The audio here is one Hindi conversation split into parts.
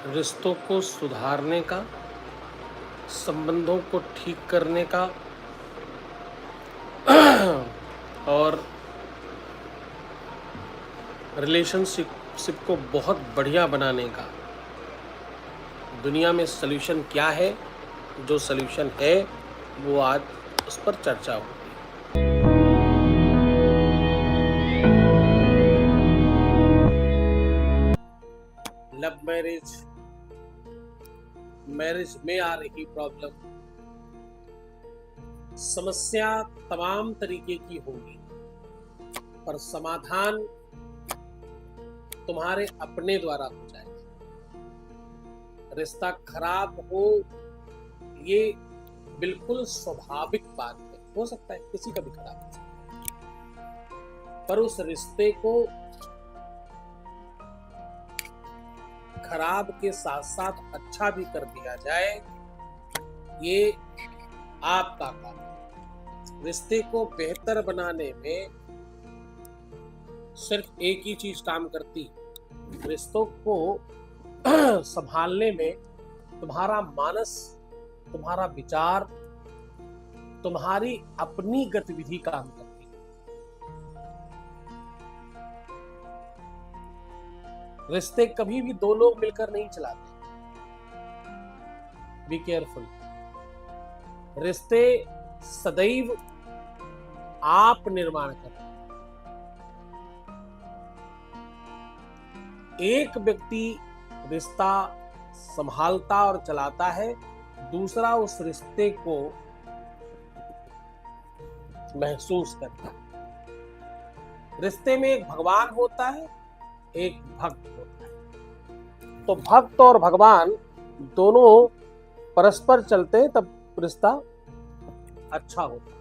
रिश्तों को सुधारने का, संबंधों को ठीक करने का और रिलेशनशिप को बहुत बढ़िया बनाने का दुनिया में सल्यूशन क्या है। जो सल्यूशन है वो आज उस पर चर्चा होगी। लव मैरिज, मैरिज में आ रही प्रॉब्लम, समस्या तमाम तरीके की होगी, पर समाधान तुम्हारे अपने द्वारा हो जाएगा। रिश्ता खराब हो ये बिल्कुल स्वाभाविक बात है, हो सकता है किसी का भी खराब हो सकता है, पर उस रिश्ते को खराब के साथ साथ अच्छा भी कर दिया जाए, ये आपका काम है। रिश्ते को बेहतर बनाने में सिर्फ एक ही चीज काम करती, रिश्तों को संभालने में तुम्हारा मानस, तुम्हारा विचार, तुम्हारी अपनी गतिविधि काम करती। रिश्ते कभी भी दो लोग मिलकर नहीं चलाते। Be careful. रिश्ते सदैव आप निर्माण करते हैं। एक व्यक्ति रिश्ता संभालता और चलाता है, दूसरा उस रिश्ते को महसूस करता है। रिश्ते में एक भगवान होता है, एक भक्त होता है। तो भक्त और भगवान दोनों परस्पर चलते हैं, तब रिश्ता अच्छा होता है।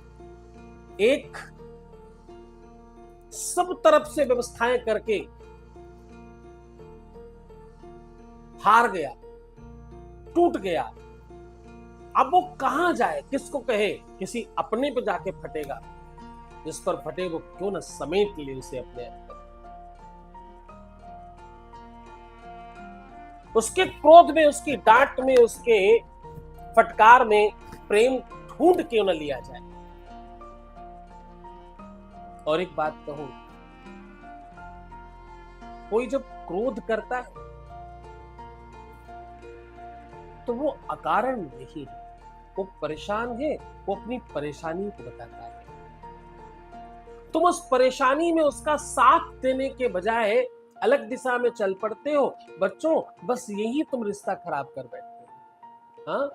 एक सब तरफ से व्यवस्थाएं करके हार गया, टूट गया, अब वो कहां जाए, किसको कहे, किसी अपने पे जाके फटेगा। जिस पर फटे वो क्यों न समेट ले उसे अपने अंदर। उसके क्रोध में, उसकी डांट में, उसके फटकार में प्रेम ढूंढ क्यों न लिया जाए। और एक बात कहूं, कोई जब क्रोध करता है तो वो अकारण नहीं है, वो परेशान है, वो अपनी परेशानी को बताता है। तुम उस परेशानी में उसका साथ देने के बजाय अलग दिशा में चल पड़ते हो। बच्चों, बस यही तुम रिश्ता खराब कर बैठते हो। हाँ,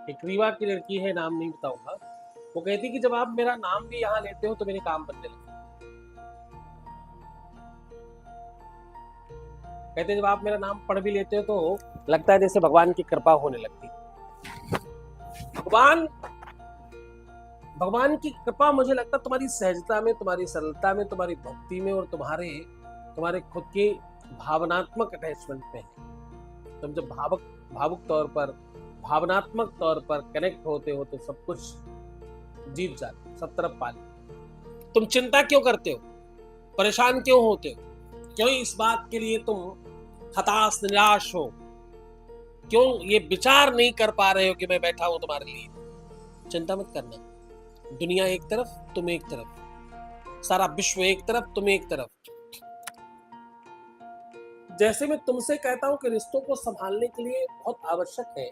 एक रीवा की लड़की है, नाम नहीं बताऊंगा, वो कहती कि जब आप मेरा नाम भी यहाँ लेते हो तो मेरे काम बनने लगते। कहते जब आप मेरा नाम पढ़ भी लेते हो तो लगता है जैसे भगवान की कृपा होने लगती। भगवान की कृपा मुझे लगता है तुम्हारी सहजता में, तुम्हारी सरलता में, तुम्हारी भक्ति में और तुम्हारे खुद के भावनात्मक अटैचमेंट में है। तुम जब भावुक तौर पर, भावनात्मक तौर पर कनेक्ट होते हो तो सब कुछ जीत जाते, सब तरफ पा लेते। तुम चिंता क्यों करते हो, परेशान क्यों होते हो, क्यों इस बात के लिए तुम हताश निराश हो, क्यों ये विचार नहीं कर पा रहे हो कि मैं बैठा हूं तुम्हारे लिए। चिंता मत करना, दुनिया एक तरफ, तुम एक तरफ, सारा विश्व एक तरफ, तुम एक तरफ। जैसे मैं तुमसे कहता हूं कि रिश्तों को संभालने के लिए बहुत आवश्यक है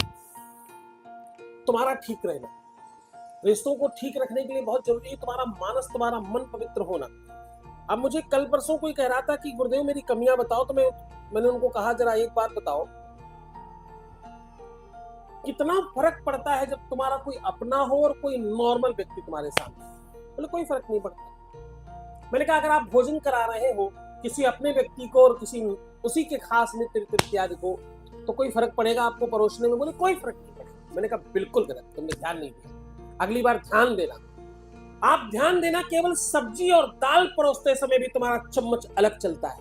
तुम्हारा ठीक रहना, रिश्तों को ठीक रखने के लिए बहुत जरूरी है तुम्हारा मानस, तुम्हारा मन पवित्र होना। अब मुझे कल परसों कोई कह रहा था कि गुरुदेव मेरी कमियां बताओ, तो मैंने उनको कहा जरा एक बात बताओ, कितना फर्क पड़ता है जब तुम्हारा कोई अपना हो और कोई नॉर्मल व्यक्ति तुम्हारे सामने। बोले कोई फर्क नहीं पड़ता। मैंने कहा अगर आप भोजन करा रहे हो किसी अपने व्यक्ति को और किसी उसी के खास मित्र इत्यादि को, तो कोई फर्क पड़ेगा आपको परोसने में? बोले कोई फर्क नहीं पड़ेगा। मैंने कहा बिल्कुल गलत, तुमने ध्यान नहीं दिया, अगली बार ध्यान देना। आप ध्यान देना, केवल सब्जी और दाल परोसते समय भी तुम्हारा चम्मच अलग चलता है।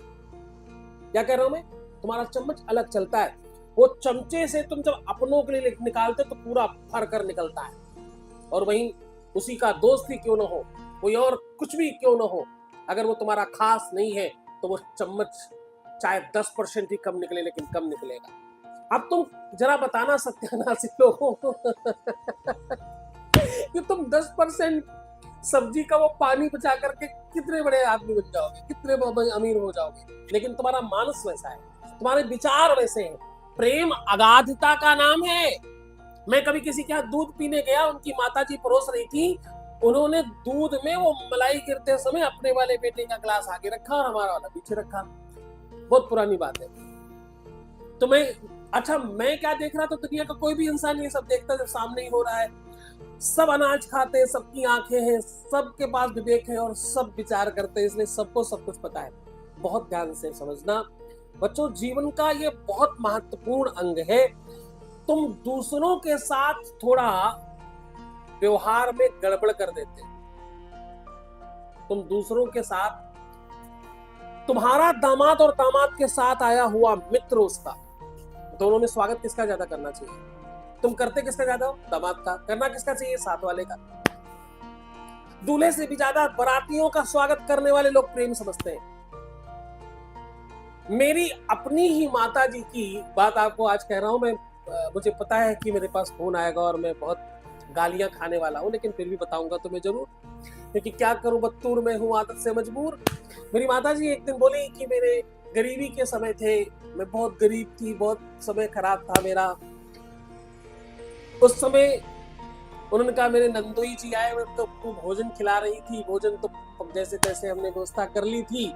क्या कह रहा हूं मैं? तुम्हारा चम्मच अलग चलता है। वो चमचे से तुम जब अपनों के लिए निकालते तो पूरा भर कर निकलता है, और वहीं उसी का दोस्त ही क्यों ना हो, कोई और कुछ भी क्यों ना हो, अगर वो तुम्हारा खास नहीं है तो वो चम्मच चाहे 10% ही कम निकले, लेकिन कम निकलेगा। अब तुम जरा बताना सत्यानाशी लोगों को कि तुम 10% सब्जी का वो पानी बचा करके कितने बड़े आदमी बन जाओगे, कितने अमीर हो जाओगे। लेकिन तुम्हारा मानस वैसा है, तुम्हारे विचार वैसे हैं। प्रेम अगाधता का नाम है। मैं कभी किसी के यहाँ दूध पीने गया, उनकी माताजी परोस रही थी, उन्होंने दूध में वो मलाई गिरते समय अपने वाले बेटे का ग्लास आगे रखा और हमारा वाला पीछे रखा। बहुत पुरानी बात है। तो मैं क्या देख रहा था, दुनिया का कोई भी इंसान ये सब देखता है जब सामने ही हो रहा है। सब अनाज खाते हैं, सबकी आंखें हैं, सबके पास विवेक है और सब विचार करते हैं, इसलिए सबको सब कुछ पता है। बहुत ध्यान से समझना बच्चों, जीवन का ये बहुत महत्वपूर्ण अंग है। तुम दूसरों के साथ थोड़ा व्यवहार में गड़बड़ कर देते, तुम दूसरों के साथ, तुम्हारा दामाद और दामाद के साथ आया हुआ मित्र, उसका दोनों में स्वागत किसका ज्यादा करना चाहिए? तुम करते किसका ज्यादा हो? दामाद का। करना किसका चाहिए? साथ वाले का। दूल्हे से भी ज्यादा बारातियों का स्वागत करने वाले लोग प्रेम समझते हैं। मेरी अपनी ही माता जी की बात आपको आज कह रहा हूं मैं। मुझे पता है कि मेरे पास फोन आएगा और मैं बहुत गालियां खाने वाला हूं, लेकिन फिर भी बताऊंगा तुम्हें जरूर, क्योंकि क्या करूं, बत्तूर में हूं, आदत से मजबूर। मेरी माता जी एक दिन बोली कि मेरे गरीबी के समय थे, मैं बहुत गरीब थी, बहुत समय खराब था मेरा। उस समय उन्होंने कहा मेरे नंदोई जी आए, तो भोजन खिला रही थी, भोजन तो जैसे तैसे हमने व्यवस्था कर ली थी।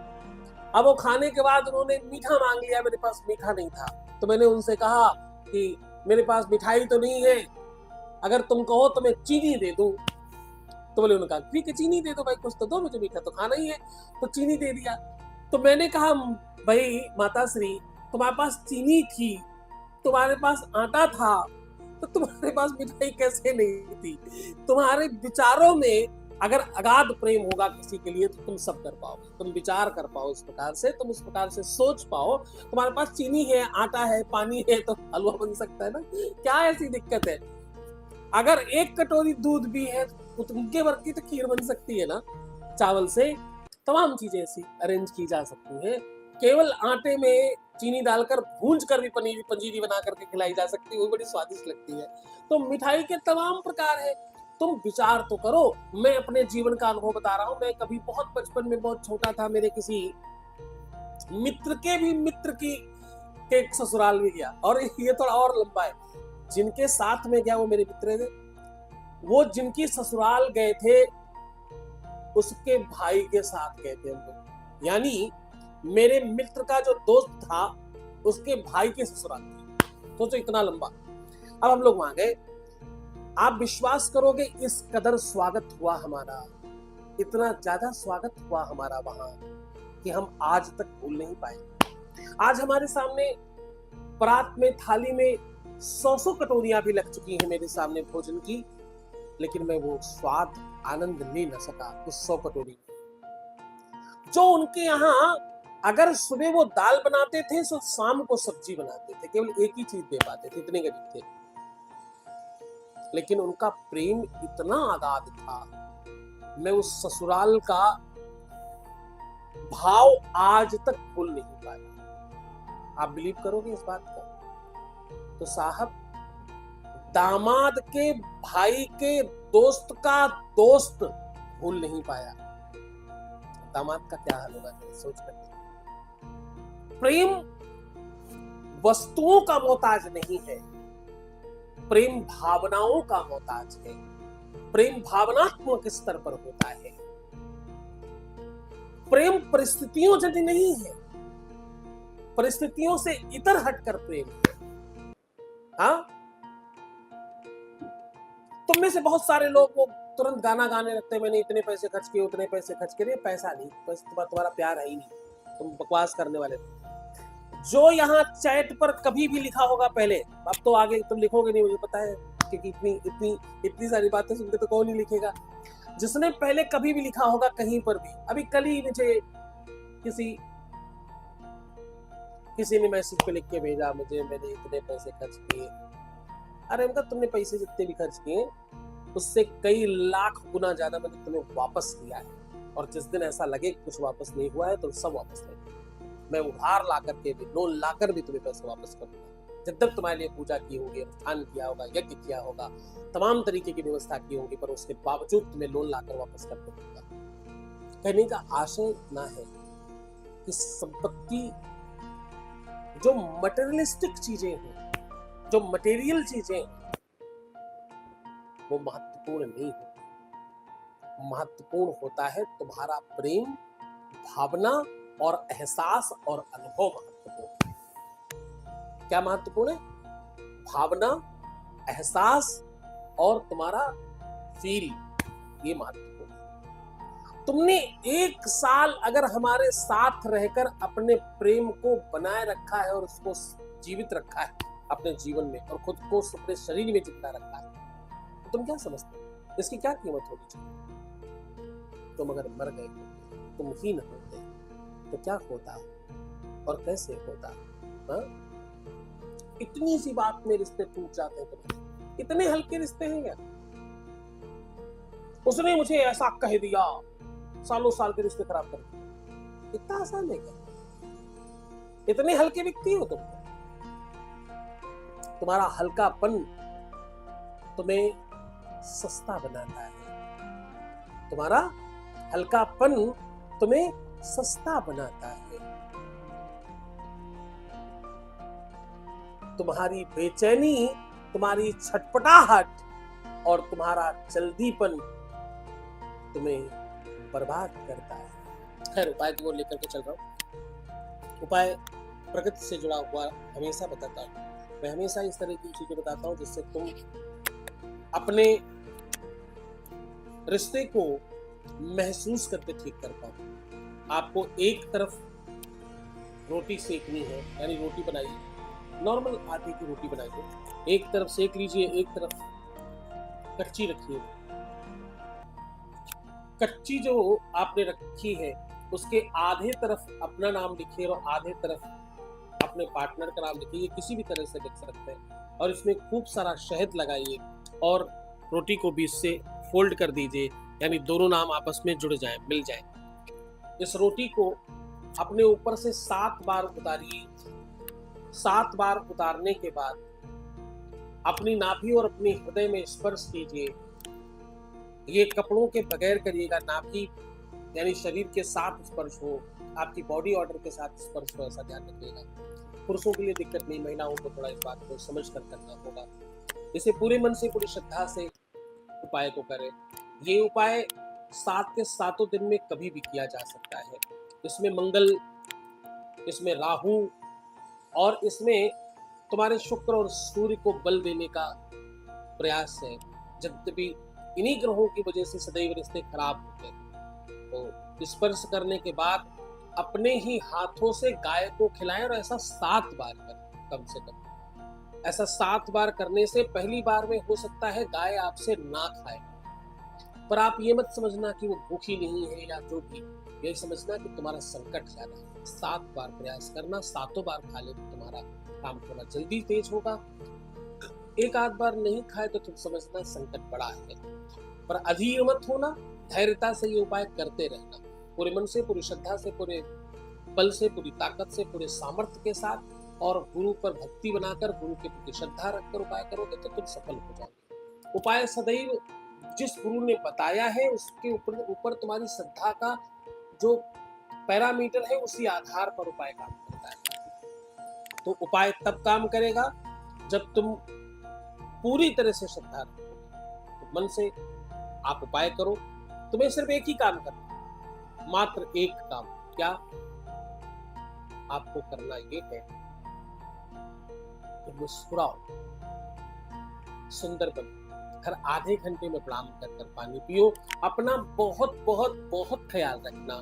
अब वो खाने के बाद उन्होंने मीठा मांग लिया, मेरे पास मीठा नहीं था। तो मैंने उनसे कहा कि मेरे पास मिठाई तो नहीं है, अगर तुम कहो तो मैं चीनी दे दूं। तो बोले, उन्होंने कहा ठीक है चीनी दे दो भाई, कुछ तो दो, मुझे मीठा तो खाना ही है। तो चीनी दे दिया। तो मैंने कहा भाई माता श्री, तुम्हारे पास चीनी थी, तुम्हारे पास आटा था, तो तुम्हारे पास मिठाई कैसे नहीं थी? तुम्हारे विचारों में अगर अगाध प्रेम होगा किसी के लिए तो तुम सब कर पाओगे, तुम विचार कर पाओ इस प्रकार से, तुम इस प्रकार से सोच पाओ। तुम्हारे पास चीनी है, आटा है, पानी है, तो हलवा बन सकता है ना। क्या ऐसी दिक्कत है? अगर एक कटोरी दूध भी है तो तुमके भर की तो खीर बन सकती है ना चावल से। तमाम चीजें ऐसी अरेंज की जा सकती है। केवल आटे में चीनी डालकर भूंज कर भी पंजीरी बना करके खिलाई जा सकती है, वो बड़ी स्वादिष्ट लगती है। तो मिठाई के तमाम प्रकार है, तुम विचार तो करो। मैं अपने जीवन का अनुभव बता रहा हूँ। मैं कभी बहुत बचपन में बहुत छोटा था, मेरे किसी मित्र की के ससुराल में गया, और ये थोड़ा और लंबा है। जिनके साथ में गया वो मेरे मित्र थे, वो जिनकी ससुराल गए थे उसके भाई के साथ गए थे हम लोग। यानी मेरे मित्र का जो दोस्त था उसके भाई के ससुराल थी। सोचो इतना लंबा। अब हम लोग वहां गए, आप विश्वास करोगे इस कदर स्वागत हुआ हमारा, इतना ज्यादा स्वागत हुआ हमारा वहां कि हम आज तक भूल नहीं पाए। आज हमारे सामने परात में, थाली में 100 कटोरियां भी लग चुकी हैं मेरे सामने भोजन की, लेकिन मैं वो स्वाद, आनंद ले न सका उस 100 कटोरी जो उनके यहाँ। अगर सुबह वो दाल बनाते थे तो शाम को सब्जी बनाते थे, केवल एक ही चीज दे पाते थे, इतने गरीब थे। लेकिन उनका प्रेम इतना अगाध था, मैं उस ससुराल का भाव आज तक भूल नहीं पाया। आप बिलीव करोगे इस बात को? तो साहब, दामाद के भाई के दोस्त का दोस्त भूल नहीं पाया, दामाद का क्या हाल होगा सोच कर। प्रेम वस्तुओं का मोहताज नहीं है, प्रेम भावनाओं का मोहताज है। प्रेम भावनात्मक स्तर पर होता है। प्रेम परिस्थितियों जैसी नहीं है, परिस्थितियों से इतर हटकर प्रेम है। हाँ, तुम में से बहुत सारे लोग वो तुरंत गाना गाने लगते हैं, मैंने इतने पैसे खर्च किए, उतने पैसे खर्च किए। पैसा नहीं, तुम्हारा प्यार है ही नहीं, तुम बकवास करने वाले। जो यहाँ चैट पर कभी भी लिखा होगा पहले, अब तो आगे तुम लिखोगे नहीं मुझे पता है, क्योंकि इतनी सारी बातें सुनते तो कौन ही लिखेगा। जिसने पहले कभी भी लिखा होगा कहीं पर भी, अभी कल ही मुझे किसी ने मैसेज पे लिख के भेजा मुझे, मैंने इतने पैसे खर्च किए। अरे मतलब तुमने पैसे जितने भी खर्च किए उससे कई लाख गुना ज्यादा मैंने तुम्हें वापस किया है, और जिस दिन ऐसा लगे कुछ वापस नहीं हुआ है तो सब वापस ले। मैं उधार ला करके भी, लोन ला कर भी तुम्हें पैसे वापस कर दूंगा। जब तक तुम्हारे लिए पूजा की होगी, अनुष्ठान किया होगा, यज्ञ किया होगा, तमाम तरीके की व्यवस्था की होगी, पर उसके बावजूद तुम्हें लोन लाकर वापस कर दूंगा। कहने का आशय ना है कि संपत्ति जो मटेरियलिस्टिक चीजें हैं, जो मटेरियल चीजें हैं, वो महत्वपूर्ण नहीं होती। महत्वपूर्ण होता है तुम्हारा प्रेम, भावना और एहसास और अनुभव महत्वपूर्ण है। क्या महत्वपूर्ण है? भावना, एहसास और तुम्हारा फील, ये महत्वपूर्ण है। तुमने 1 साल अगर हमारे साथ रहकर अपने प्रेम को बनाए रखा है और उसको जीवित रखा है अपने जीवन में, और खुद को अपने शरीर में जिंदा रखा है, तो तुम क्या समझते हो इसकी क्या कीमत होनी चाहिए? तुम अगर मर गए, तुम ही न होते, तो क्या होता और कैसे होता? हा? इतनी सी बात में रिश्ते टूट जाते हैं। तुम्हारे इतने हल्के रिश्ते हैं क्या? उसने मुझे ऐसा कह दिया, सालों साल के रिश्ते खराब कर दिए। इतना आसान है क्या? इतने हल्के व्यक्ति हो तुम? तुम्हारा हल्कापन तुम्हें सस्ता बनाता है। तुम्हारा हल्कापन तुम्हें सस्ता बनाता है। तुम्हारी बेचैनी, तुम्हारी छटपटाहट और तुम्हारा जल्दीपन तुम्हें बर्बाद करता है। खैर, उपाय की ओर लेकर के चल रहा हूं। उपाय प्रकृति से जुड़ा हुआ हमेशा बताता हूं। मैं हमेशा इस तरह की चीजें बताता हूं जिससे तुम अपने रिश्ते को महसूस करके ठीक कर पाओ। आपको एक तरफ रोटी सेकनी है, यानी रोटी बनाइए, नॉर्मल आटे की रोटी बनाइए, एक तरफ सेक लीजिए, एक तरफ कच्ची रखिए। कच्ची जो आपने रखी है उसके आधे तरफ अपना नाम लिखिए और आधे तरफ अपने पार्टनर का नाम लिखिए। किसी भी तरह से लिख सकते हैं, और इसमें खूब सारा शहद लगाइए और रोटी को बीच से फोल्ड कर दीजिए, यानी दोनों नाम आपस में जुड़ जाएं, मिल जाएं। इस रोटी को अपने ऊपर से 7 बार उतारिए। 7 बार उतारने के बाद अपनी नाभि और अपने हृदय में स्पर्श कीजिए। ये कपड़ों के बगैर करिएगा। नाभि यानी शरीर के साथ स्पर्श हो, आपकी बॉडी ऑर्डर के साथ स्पर्श हो, ऐसा ध्यान रखिएगा। पुरुषों के लिए दिक्कत नहीं, महिलाओं को थोड़ा इस बात को समझ कर करना होगा। इसे पूरे मन से, पूरी श्रद्धा से उपाय को करें। ये उपाय 7 के 7 दिन में कभी भी किया जा सकता है। इसमें मंगल, इसमें राहु और इसमें तुम्हारे शुक्र और सूर्य को बल देने का प्रयास है। जब भी इन्हीं ग्रहों की वजह से सदैव रिश्ते खराब होते हैं। तो स्पर्श करने के बाद अपने ही हाथों से गाय को खिलाएं, और ऐसा 7 बार करें कम से कम। ऐसा 7 बार करने से पहली बार में हो सकता है गाय आपसे ना खाए, पर आप ये मत समझना कि वो भूखी नहीं है या जो भी, ये समझना कि तुम्हारा संकट ज्यादा है। 7 बार प्रयास करना, 7 बार खा ले तो तुम्हारा काम थोड़ा जल्दी तेज होगा। 1 आध बार नहीं खाए तो तुम समझना संकट बड़ा है, पर अधीर मत होना। धैर्यता से ये उपाय करते रहना, पूरे मन से, पूरी श्रद्धा से, पूरे बल से, पूरी ताकत से, पूरे सामर्थ्य के साथ, और गुरु पर भक्ति बनाकर, गुरु के प्रति श्रद्धा रखकर उपाय करोगे तो तुम सफल हो जाओगे। उपाय सदैव जिस गुरु ने बताया है उसके ऊपर तुम्हारी श्रद्धा का जो पैरामीटर है उसी आधार पर उपाय काम करता है। तो उपाय तब काम करेगा जब तुम पूरी तरह से श्रद्धा रखोगे। तो मन से आप उपाय करो। तुम्हें सिर्फ एक ही काम करना, मात्र एक काम। क्या आपको करना ये है कि मुस्कुराओ, सुंदर बनो, हर आधे घंटे में प्रणाम कर पानी पियो। अपना बहुत बहुत बहुत ख्याल रखना।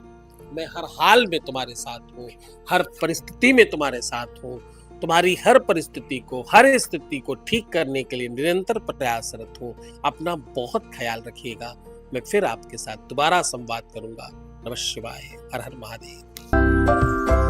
मैं हर हाल में तुम्हारे साथ हूँ, हर परिस्थिति में तुम्हारे साथ हूँ। तुम्हारी हर परिस्थिति को, हर स्थिति को ठीक करने के लिए निरंतर प्रयासरत हूँ। अपना बहुत ख्याल रखिएगा। मैं फिर आपके साथ दोबारा संवाद करूंगा। नमः शिवाय। हर हर महादेव।